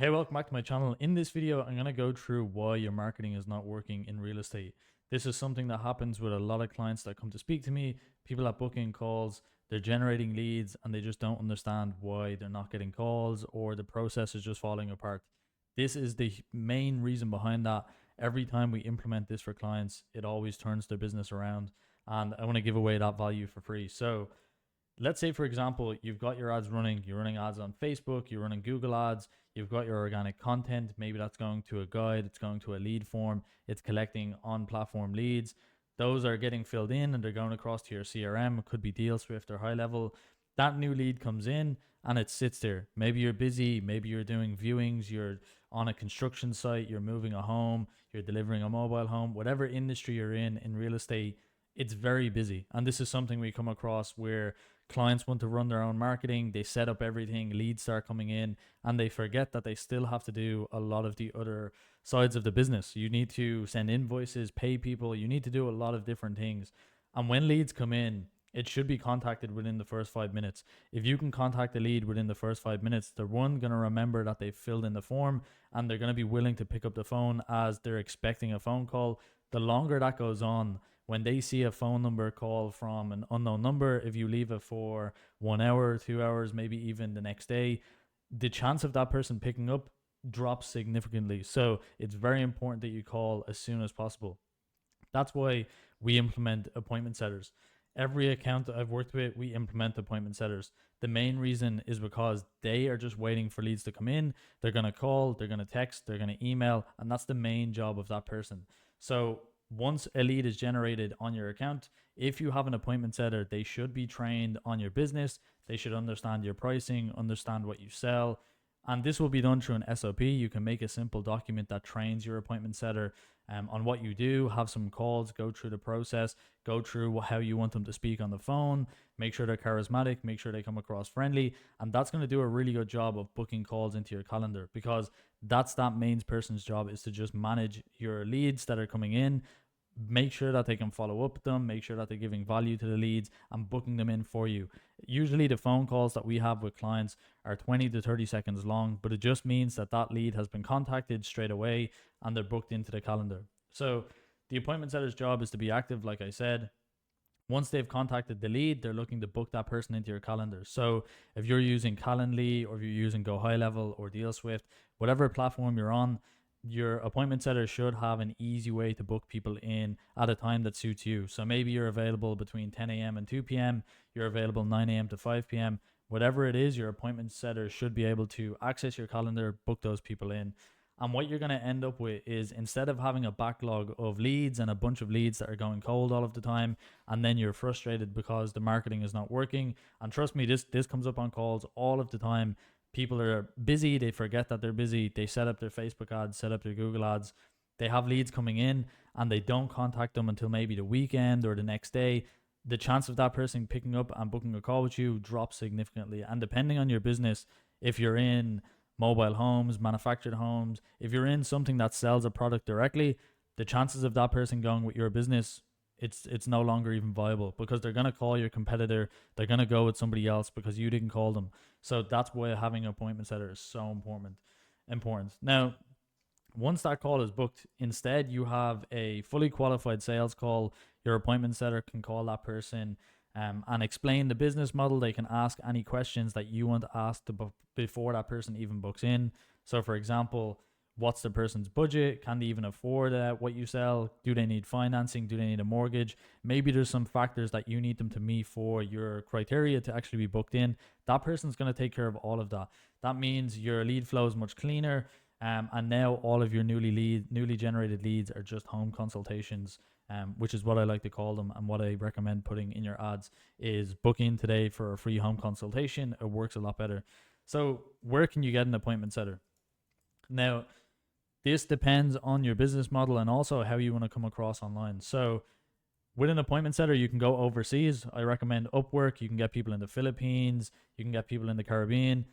Hey, welcome back to my channel. In this video, I'm going to go through why your marketing is not working in real estate. This is something that happens with a lot of clients that come to speak to me, people that book in calls, they're generating leads and they just don't understand why they're not getting calls or the process is just falling apart. This is the main reason behind that. Every time we implement this for clients, it always turns their business around, and I want to give away that value for free. So, let's say for example you've got your ads running, you're running ads on Facebook, you're running Google ads, you've got your organic content, maybe that's going to a guide, it's going to a lead form, it's collecting on platform leads. Those are getting filled in and they're going across to your CRM. It could be Deal Swift or High Level. That new lead comes in and it sits there. Maybe you're busy, maybe you're doing viewings, you're on a construction site, you're moving a home, you're delivering a mobile home, whatever industry you're in real estate, it's very busy. And this is something we come across where clients want to run their own marketing, they set up everything, leads start coming in, and they forget that they still have to do a lot of the other sides of the business. You need to send invoices, pay people, you need to do a lot of different things. And when leads come in, it should be contacted within the first 5 minutes. If you can contact the lead within the first 5 minutes, they're going to remember that they filled in the form and they're going to be willing to pick up the phone as they're expecting a phone call. The longer that goes on, when they see a phone number call from an unknown number, if you leave it for 1 hour, 2 hours, maybe even the next day, the chance of that person picking up drops significantly. So it's very important that you call as soon as possible. That's why we implement appointment setters. Every account that I've worked with, we implement appointment setters. The main reason is because they are just waiting for leads to come in. They're going to call, they're going to text, they're going to email, and that's the main job of that person. So once a lead is generated on your account, if you have an appointment setter, they should be trained on your business. They should understand your pricing, understand what you sell. And this will be done through an SOP. You can make a simple document that trains your appointment setter on what you do, have some calls, go through the process, go through how you want them to speak on the phone, make sure they're charismatic, make sure they come across friendly. And that's going to do a really good job of booking calls into your calendar, because that's that main person's job, is to just manage your leads that are coming in, make sure that they can follow up with them, make sure that they're giving value to the leads and booking them in for you. Usually the phone calls that we have with clients are 20 to 30 seconds long, but it just means that that lead has been contacted straight away and they're booked into the calendar. So the appointment setter's job is to be active, like I said. Once they've contacted the lead, they're looking to book that person into your calendar. So if you're using Calendly or if you're using Go High Level or Deal Swift, whatever platform you're on, your appointment setter should have an easy way to book people in at a time that suits you. So maybe you're available between 10 a.m. and 2 p.m., you're available 9 a.m. to 5 p.m. Whatever it is, your appointment setter should be able to access your calendar, book those people in. And what you're going to end up with is, instead of having a backlog of leads and a bunch of leads that are going cold all of the time, and then you're frustrated because the marketing is not working. And trust me, this comes up on calls all of the time. People are busy, they forget that they're busy, they set up their Facebook ads, set up their Google ads, they have leads coming in and they don't contact them until maybe the weekend or the next day. The chance of that person picking up and booking a call with you drops significantly. And depending on your business, if you're in mobile homes, manufactured homes, if you're in something that sells a product directly, the chances of that person going with your business, it's no longer even viable, because they're going to call your competitor, they're going to go with somebody else because you didn't call them. So that's why having an appointment setter is so important. Now, once that call is booked, instead you have a fully qualified sales call. Your appointment setter can call that person and explain the business model. They can ask any questions that you want to ask before that person even books in. So for example, what's the person's budget? Can they even afford what you sell? Do they need financing? Do they need a mortgage? Maybe there's some factors that you need them to meet for your criteria to actually be booked in. That person's going to take care of all of that. That means your lead flow is much cleaner. And now all of your newly generated leads are just home consultations, which is what I like to call them, and what I recommend putting in your ads is book in today for a free home consultation. It works a lot better. So where can you get an appointment setter? Now, this depends on your business model and also how you want to come across online. So with an appointment setter, you can go overseas. I recommend Upwork. You can get people in the Philippines, you can get people in the Caribbean.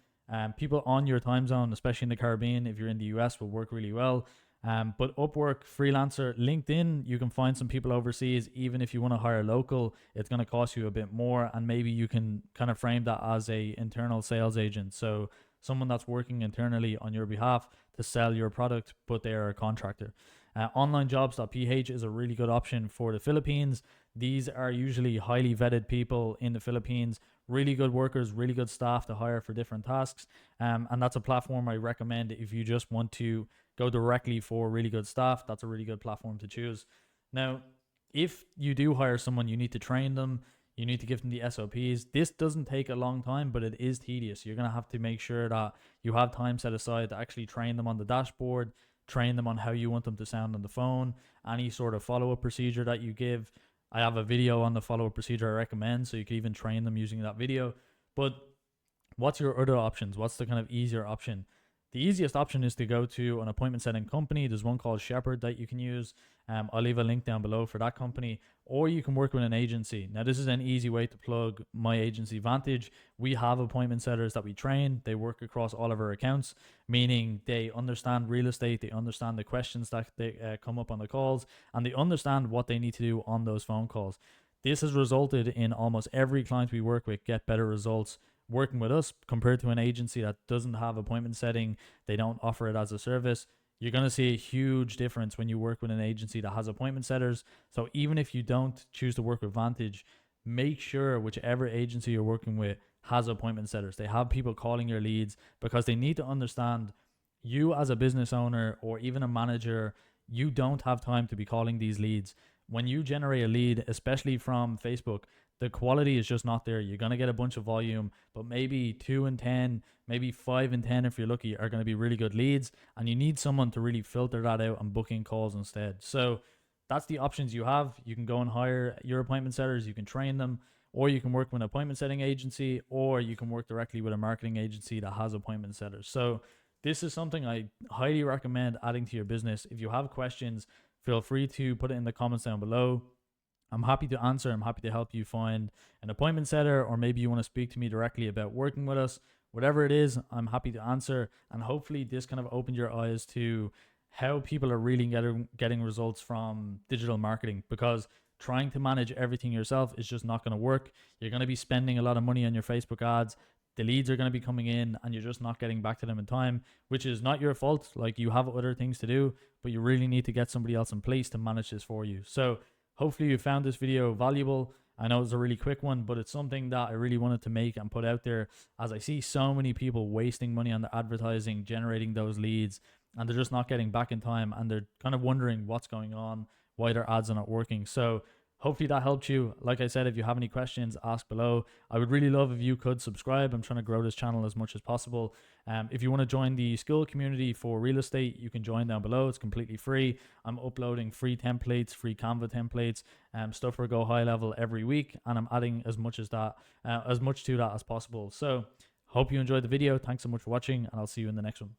People on your time zone, especially in the Caribbean, if you're in the US, will work really well. But Upwork, Freelancer, LinkedIn, you can find some people overseas. Even if you want to hire local, it's going to cost you a bit more, and maybe you can kind of frame that as a internal sales agent. So someone that's working internally on your behalf to sell your product, but they are a contractor. Onlinejobs.ph is a really good option for the Philippines. These are usually highly vetted people in the Philippines, really good workers, really good staff to hire for different tasks. And that's a platform I recommend if you just want to go directly for really good staff. That's a really good platform to choose. Now, if you do hire someone, you need to train them. You need to give them the SOPs. This doesn't take a long time, but it is tedious. You're going to have to make sure that you have time set aside to actually train them on the dashboard, train them on how you want them to sound on the phone, any sort of follow-up procedure that you give. I have a video on the follow-up procedure I recommend, so you can even train them using that video. But what's your other options? What's the kind of easier option? The easiest option is to go to an appointment setting company. There's one called Shepherd that you can use. I'll leave a link down below for that company. Or you can work with an agency. Now, this is an easy way to plug my agency Vantage. We have appointment setters that we train. They work across all of our accounts, meaning they understand real estate. They understand the questions that they come up on the calls, and they understand what they need to do on those phone calls. This has resulted in almost every client we work with get better results working with us compared to an agency that doesn't have appointment setting. They don't offer it as a service. You're going to see a huge difference when you work with an agency that has appointment setters. So even if you don't choose to work with Vantage, make sure whichever agency you're working with has appointment setters. They have people calling your leads, because they need to understand you as a business owner or even a manager. You don't have time to be calling these leads. When you generate a lead, especially from Facebook, the quality is just not there. You're going to get a bunch of volume, but maybe 2 in 10, maybe 5 in 10 if you're lucky, are going to be really good leads. And you need someone to really filter that out and book in calls instead. So that's the options you have. You can go and hire your appointment setters. You can train them, or you can work with an appointment setting agency, or you can work directly with a marketing agency that has appointment setters. So this is something I highly recommend adding to your business. If you have questions, feel free to put it in the comments down below. I'm happy to answer. I'm happy to help you find an appointment setter, or maybe you want to speak to me directly about working with us. Whatever it is, I'm happy to answer. And hopefully this kind of opened your eyes to how people are really getting results from digital marketing, because trying to manage everything yourself is just not going to work. You're going to be spending a lot of money on your Facebook ads. The leads are going to be coming in and you're just not getting back to them in time, which is not your fault. Like, you have other things to do, but you really need to get somebody else in place to manage this for you. So hopefully you found this video valuable. I know it's a really quick one, but it's something that I really wanted to make and put out there, as I see so many people wasting money on the advertising, generating those leads, and they're just not getting back in time, and they're kind of wondering what's going on, why their ads are not working. So hopefully that helped you. Like I said, if you have any questions, ask below. I would really love if you could subscribe. I'm trying to grow this channel as much as possible. If you want to join the Skool community for real estate, you can join down below. It's completely free. I'm uploading free templates, free Canva templates, stuff for Go High Level every week, and I'm adding as much to that as possible. So hope you enjoyed the video. Thanks so much for watching, and I'll see you in the next one.